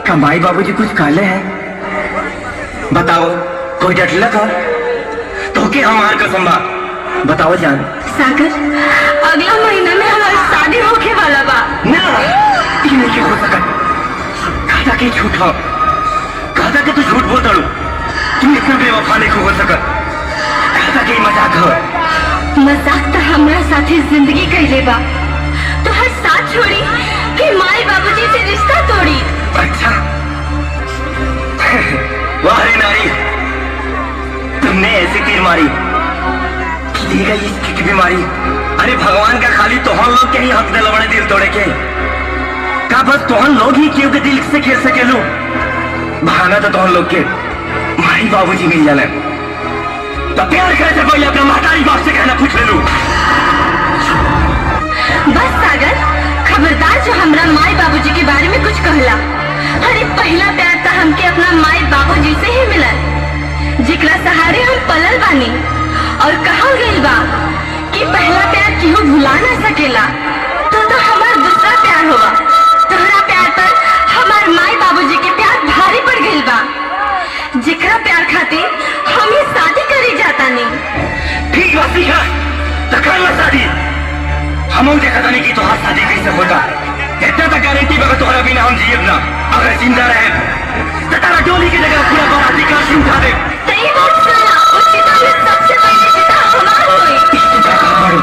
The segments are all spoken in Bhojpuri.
क्या माई बाबूजी कुछ काले हैं? बताओ, कोई डटला था तो के हमार कसम बा? बताओ जान। सागर, अगला महीना में हमारी शादी होके वाला बा। ना, ये नहीं हो सकत। कहता के झूठ हो, कहता के तू झूठ बोल दड़ू। तुम इतना बेवफा नहीं हो सकत। कहता के मजाक हो। मजाक तो हमरा साथी जिंदगी कइले बा। तो हर साथ छोड़ी कि माई बाबूजी से रिश्ता तोड़ी। अच्छा, वाह रे नारी, तुमने ऐसी तीर मारी कि दी गई इसकी की बीमारी। अरे भगवान का खाली तोहन लोग के ही हक दिल बड़े दिल तोड़े के का बस तोहन लोग ही क्यों के दिल से खेल सके लो। बहाना तो तोहन लोग के माई बाबूजी मिल जाने तो प्यार कैसे पहले अपना महतारी बाप से कहना पूछ ले लू। बस सागर, खबरदार जो हमरा माई बाबूजी के बारे में कुछ कहला। अरे पहला प्यार तो हमके अपना माई बाबूजी से ही मिला, जिकरा सहारे हम पलल बानी। और कहल गइल बा कि पहला प्यार केहू भुला ना सकेला। तो हमार दूसरा प्यार होगा। तोहरा प्यार पर हमार माई बाबूजी के प्यार भारी पड़ गइल बा, जिकरा प्यार खातिर हम ही शादी करे जाता नहीं। ठीक बात है, तो कर लो शादी। हम देखा नहीं कि तुम्हारा शादी कैसे होता। इतना तक गारंटी बगा तुम्हारा बिना हम जिए ना। अगर जिंदा रहे तो तारा डोली की जगह पूरा बाराती का सी उठा दे। सही बात सुना, उस चिता में सबसे पहले चिता हमार होई। इस चिता का हमारे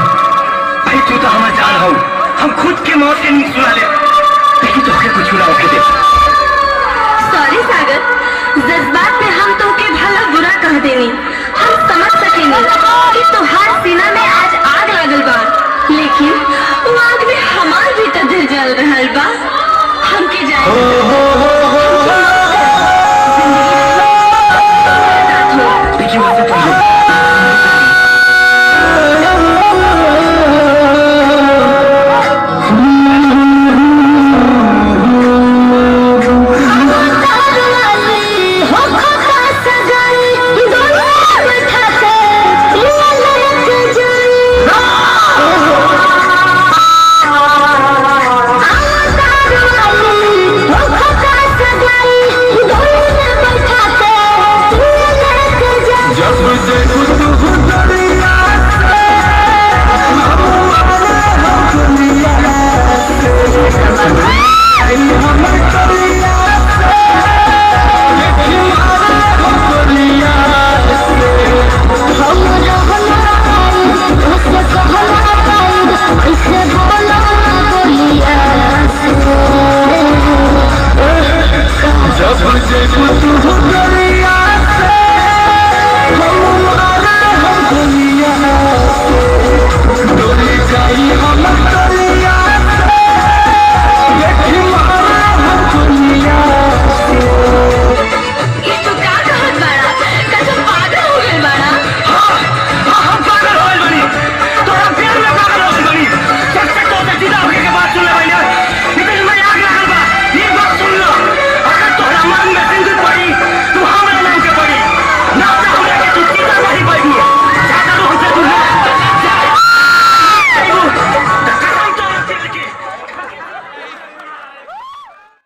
भाई तू तो हमार जान हो। हम खुद के मौत के नींद सुना ले, लेकिन तुझे कुछ ना होके दे। सॉरी सागर, जज्बात में हम तो के भला बुरा कह देनी। हम समझ सकेंगे कि तुहार सीना में आज आग लगल बा, लेकिन वो आग में हमार भी तो दिल जल रहल बा।